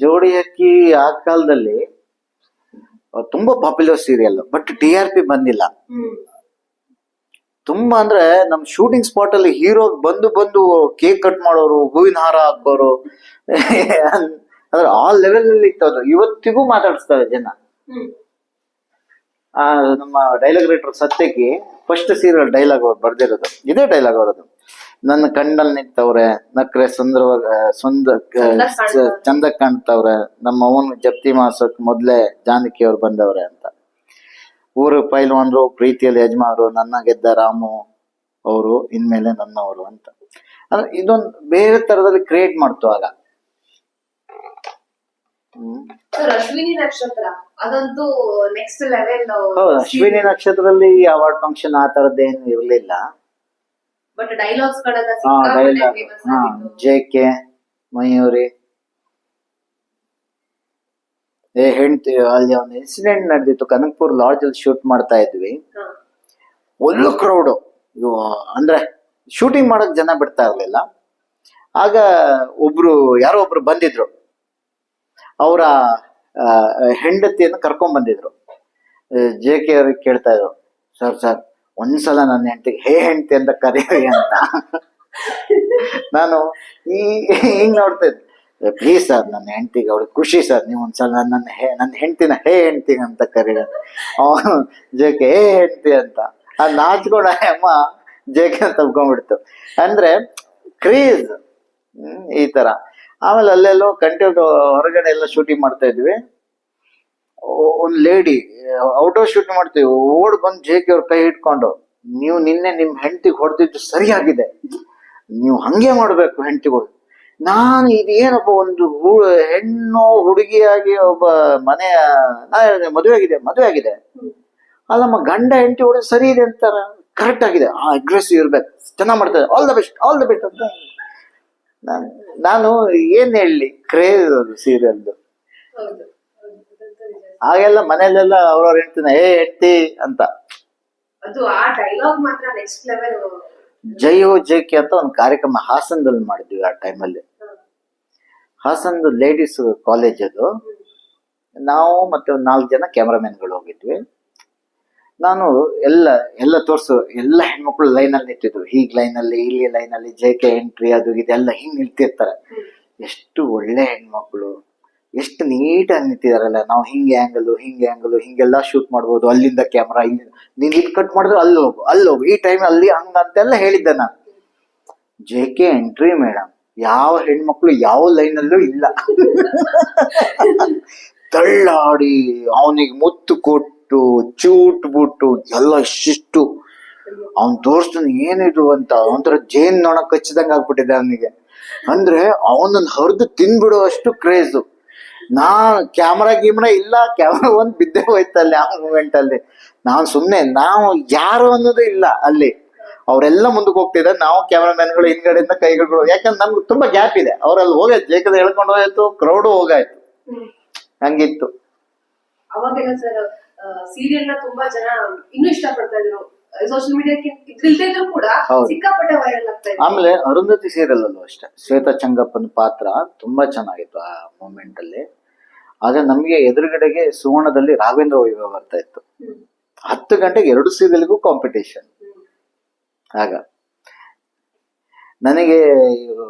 ಜೋಡಿ ಹಕ್ಕಿ ಆ ಕಾಲದಲ್ಲಿ ತುಂಬಾ ಪಾಪ್ಯುಲರ್ ಸೀರಿಯಲ್, ಬಟ್ TRP ಬಂದಿಲ್ಲ. ತುಂಬಾ ಅಂದ್ರೆ ನಮ್ ಶೂಟಿಂಗ್ ಸ್ಪಾಟ್ ಅಲ್ಲಿ ಹೀರೋ ಬಂದು ಕೇಕ್ ಕಟ್ ಮಾಡೋರು, ಹೂವಿನ ಹಾರ ಹಾಕೋರು ಅಂದ್ರೆ ಆ ಲೆವೆಲ್ ಅಲ್ಲಿ ಇತ್ತು. ಇವತ್ತಿಗೂ ಮಾತಾಡಿಸ್ತಾರೆ ಜನ. ನಮ್ಮ ಡೈಲಾಗ್ ರೈಟರ್ ಸತ್ಯಕ್ಕೆ ಫಸ್ಟ್ ಸೀರಿಯಲ್ ಡೈಲಾಗ್ ಅವ್ರು ಬರ್ದಿರೋದು ಇದೇ ಡೈಲಾಗ್ ಅವರದು. ನನ್ನ ಕಣ್ಣಲ್ಲಿ ನಿಂತವ್ರೆ, ನಕ್ರೆ ಚಂದ ಕಾಣ್ತವ್ರೆ, ನಮ್ಮ ಅವನ್ ಜಪ್ತಿ ಮಾಸಕ್ ಮೊದ್ಲೇ ಜಾನಕಿ ಅವ್ರು ಬಂದವ್ರೆ ಅಂತ. ಊರು ಪೈಲ್ವಾನ್ರು, ಪ್ರೀತಿಯಲ್ಲಿ ಯಜಮಾನರು, ನನ್ನ ಗೆದ್ದ ರಾಮು ಅವರು ಇನ್ಮೇಲೆ ನನ್ನವರು ಅಂತ. ಅಂದ್ರೆ ಇದೊಂದು ಬೇರೆ ತರದಲ್ಲಿ ಕ್ರಿಯೇಟ್ ಮಾಡ್ತು ಆಗ. ಅಶ್ವಿನಿ ನಕ್ಷತ್ರ ಅದಂತೂ ನೆಕ್ಸ್ಟ್ ಲೆವೆಲ್. ಹೌದು, ಅಶ್ವಿನಿ ನಕ್ಷತ್ರದಲ್ಲಿ ಅವಾರ್ಡ್ ಫಂಕ್ಷನ್ ಆ ತರದ್ದೇನು ಇರ್ಲಿಲ್ಲ. ಬಟ್ ಡೈಲಾಗ್ಸ್ ಗಳೆಲ್ಲ ಡೈಲಾಗ್ JK ಮಯೂರಿ ಹೆಂಡತಿ. ಅಲ್ಲಿ ಒಂದು ಇನ್ಸಿಡೆಂಟ್ ನಡೆದಿತ್ತು, ಕನಕಪುರ್ ಲಾಡ್ಜ್ ಅಲ್ಲಿ ಶೂಟ್ ಮಾಡ್ತಾ ಇದ್ವಿ. ಒಳ್ಳೆ ಕ್ರೌಡ್, ಅಂದ್ರೆ ಶೂಟಿಂಗ್ ಮಾಡಕ್ ಜನ ಬಿಡ್ತಾ ಇರ್ಲಿಲ್ಲ. ಆಗ ಯಾರೋ ಒಬ್ರು ಬಂದಿದ್ರು, ಅವರ ಹೆಂಡತಿಯನ್ನು ಕರ್ಕೊಂಡ್ ಬಂದಿದ್ರು. JK ಅವ್ರಿಗೆ ಕೇಳ್ತಾ ಇದ್ರು, ಸರ್ ಒಂದ್ಸಲ ನನ್ನ ಹೆಂಡತಿಗೆ ಹೆಂಡತಿ ಅಂತ ಕರೀರಿ ಅಂತ. ನಾನು ಹಿಂಗ್ ನೋಡ್ತಾ ಇದ್ದೆ, ಪ್ಲೀಸ್ ಸರ್ ನನ್ನ ಹೆಂಡತಿಗೆ ಅವಳಿಗೆ ಖುಷಿ ಸರ್, ನೀವು ಒಂದ್ಸಲ ನನ್ನ ಹೆಂಡತಿನ ಹೆಂಡತಿ ಅಂತ ಕರೀರಿ. ಅವನು JK ಹೆಂಡತಿ ಅಂತ ನಾಚ್ಕೊಂಡ ಅಮ್ಮ JK ಅಂತ ತಪ್ಕೊಂಡ್ಬಿಡ್ತು. ಅಂದ್ರೆ ಕ್ರೇಜ್ ಈ ತರ. ಆಮೇಲೆ ಅಲ್ಲೆಲ್ಲೋ ಕಂಟಿನ್ಯೂ ಹೊರಗಡೆ ಎಲ್ಲ ಶೂಟಿಂಗ್ ಮಾಡ್ತಾ ಇದ್ವಿ. ಒಂದ್ ಲೇಡಿ ಔಟ್ಡೋರ್ ಶೂಟಿಂಗ್ ಮಾಡ್ತೀವಿ, ಓಡ್ ಬಂದು JK ಅವ್ರ ಕೈ ಇಟ್ಕೊಂಡು, ನೀವು ನಿನ್ನೆ ನಿಮ್ ಹೆಂಡತಿಗೆ ಹೊಡೆದಿದ್ದು ಸರಿಯಾಗಿದೆ, ನೀವು ಹಂಗೆ ಮಾಡ್ಬೇಕು ಹೆಂಡತಿಗಳು. ನಾನು ಇದೇನಪ್ಪ, ಒಂದು ಹೆಣ್ಣು ಹುಡುಗಿಯಾಗಿ ಒಬ್ಬ ಮನೆಯ ಮದುವೆ ಆಗಿದೆ ಅಲ್ಲಮ್ಮ, ಗಂಡ ಹೆಂಡತಿ ಹೊಡೆದು ಸರಿ ಇದೆ ಅಂತಾರ, ಕರೆಕ್ಟ್ ಆಗಿದೆ, ಅಗ್ರೆಸಿವ್ ಇರ್ಬೇಕು, ಚೆನ್ನಾಗ್ ಮಾಡ್ತಾರೆ, ಆಲ್ ದ ಬೆಸ್ಟ್ ಅಂತ. ನಾನು ಏನ್ ಹೇಳಿ, ಕ್ರೇಜ್ ಅದು ಸೀರಿಯಲ್ದು. ಆಗೆಲ್ಲ ಮನೆಯಲ್ಲೆಲ್ಲ ಅವ್ರವ್ರ ಹೆಂಡ್ತಿನ ಹೆಂಡ್ತಿ ಅಂತ. ಅದು ಆ ಡೈಲಾಗ್ ಮಾತ್ರ ನೆಕ್ಸ್ಟ್ ಲೆವೆಲ್. ಜೈ ಹೋ JK ಅಂತ ಒಂದು ಕಾರ್ಯಕ್ರಮ ಹಾಸನದಲ್ಲಿ ಮಾಡಿದ್ವಿ ಆ ಟೈಮಲ್ಲಿ. ಹಾಸನದ ಲೇಡೀಸ್ ಕಾಲೇಜ್ ಅದು. ನಾವು ಮತ್ತೆ ಒಂದು 4 ಜನ ಕ್ಯಾಮ್ರಾಮನ್ಗಳು ಹೋಗಿದ್ವಿ. ನಾನು ಎಲ್ಲ ತೋರ್ಸು, ಎಲ್ಲ ಹೆಣ್ಮಕ್ಳು ಲೈನಲ್ಲಿ ನಿಂತಿದ್ರು. ಹೀಗ್ ಲೈನಲ್ಲಿ, ಇಲ್ಲಿ ಲೈನಲ್ಲಿ JK ಎಂಟ್ರಿ ಅದು ಇದೆಲ್ಲ ಹಿಂಗ್ ನಿಲ್ತಿರ್ತಾರೆ. ಎಷ್ಟು ಒಳ್ಳೆ ಹೆಣ್ಮಕ್ಳು, ಎಷ್ಟು ನೀಟಾಗಿ ನಿಂತಿದಾರಲ್ಲ. ನಾವು ಹಿಂಗೆ ಆಂಗಲ್ ಹಿಂಗೆಲ್ಲ ಶೂಟ್ ಮಾಡ್ಬೋದು, ಅಲ್ಲಿಂದ ಕ್ಯಾಮ್ರಾ, ನೀನ್ ಇಲ್ಲಿ ಕಟ್ ಮಾಡಿದ್ರೆ ಅಲ್ಲೋಗು ಈ ಟೈಮ್ ಅಲ್ಲಿ ಹಂಗಂತೆಲ್ಲ ಹೇಳಿದ್ದೆ ನಾನು. JK ಎಂಟ್ರಿ ಮೇಡಮ್, ಯಾವ ಹೆಣ್ಮಕ್ಳು ಯಾವ ಲೈನಲ್ಲೂ ಇಲ್ಲ. ತಳ್ಳಾಡಿ ಅವನಿಗೆ ಮುತ್ತು ಕೊಟ್ಟು ಚೂಟ್ಬಿಟ್ಟು ಎಲ್ಲ ಇಷ್ಟಿಷ್ಟು ಅವ್ನ್ ತೋರ್ಸ್ತಾನೆ ಏನಿದು ಅಂತ. ಒಂಥರ ಜೇನ್ ನೊಣ ಕಚ್ಚಿದಂಗ ಆಗ್ಬಿಟ್ಟಿದೆ ಅವನಿಗೆ. ಅಂದ್ರೆ ಅವನನ್ನ ಹರಿದು ತಿನ್ಬಿಡೋ ಅಷ್ಟು ಕ್ರೇಜು. ಕ್ಯಾಮ್ರಾ ಇಲ್ಲ, ಕ್ಯಾಮ್ರಾ ಒಂದ್ ಬಿದ್ದೆ ಹೋಯ್ತಲ್ಲಿ ಆ ಮೂಮೆಂಟ್ ಅಲ್ಲಿ. ನಾವು ಯಾರು ಅನ್ನೋದು ಇಲ್ಲ ಅಲ್ಲಿ. ಅವರೆಲ್ಲ ಮುಂದಕ್ಕೆ ಹೋಗ್ತಿದ್ದಾರೆ, ನಾವು ಕ್ಯಾಮ್ರಾಮನ್ಗಳು ಹಿಂದ್ಗಡೆಯಿಂದ ಕೈಗಳು. ಯಾಕಂದ್ರೆ ನಮ್ಗೆ ತುಂಬಾ ಗ್ಯಾಪ್ ಇದೆ. ಅವ್ರಲ್ಲಿ ಹೋಗಾಯ್ತು, JK ಹೇಳ್ಕೊಂಡು ಹೋಗಾಯ್ತು, ಕ್ರೌಡು ಹೋಗಾಯ್ತು, ಹಂಗಿತ್ತು. ಅವಾಗೆಲ್ಲ ಸರ್ ಸೀರಿಯಲ್ ನ ತುಂಬಾ ಜನ ಇನ್ನೂ ಇಷ್ಟಪಡ್ತಾ ಇದ್ರು. ಸೋಶಿಯಲ್ ಮೀಡಿಯಾಕ್ಕೆ ಇಲ್ದಿದ್ರು ಕೂಡ ಸಿಕ್ಕಾಪಟ್ಟೆ ವೈರಲ್ ಆಗ್ತಾ ಇದೆ. ಆಮೇಲೆ ಅರುಂಧತಿ ಸೀರಿಯಲ್ ಅಲ್ಲೂ ಅಷ್ಟೇ, ಶ್ವೇತಾ ಚಂಗಪ್ಪನ ಪಾತ್ರ ತುಂಬಾ ಚೆನ್ನಾಗಿತ್ತು ಆ ಮೂಮೆಂಟ್ ಅಲ್ಲಿ. ಆದ್ರೆ ನಮ್ಗೆ ಎದುರುಗಡೆಗೆ ಸುವರ್ಣದಲ್ಲಿ ರಾಘವೇಂದ್ರ ವೈಭವ ಬರ್ತಾ ಇತ್ತು. 10 ಗಂಟೆಗೆ 2 ಸೀರಿಯಲ್ಗೂ ಕಾಂಪಿಟೇಷನ್. ಆಗ ನನಗೆ ಇವರು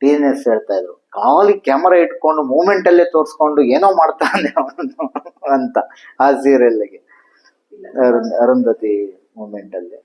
TNS ಹೇಳ್ತಾ ಇದ್ರು, ಖಾಲಿ ಕ್ಯಾಮರಾ ಇಟ್ಕೊಂಡು ಮೂಮೆಂಟ್ ಅಲ್ಲೇ ತೋರ್ಸ್ಕೊಂಡು ಏನೋ ಮಾಡ್ತಾನೆ ಅಂತ. ಆ ಸೀರಿಯಲ್ಗೆ ಅರುಂಧತಿ ಮೂಮೆಂಟ್ ಅಲ್ಲಿ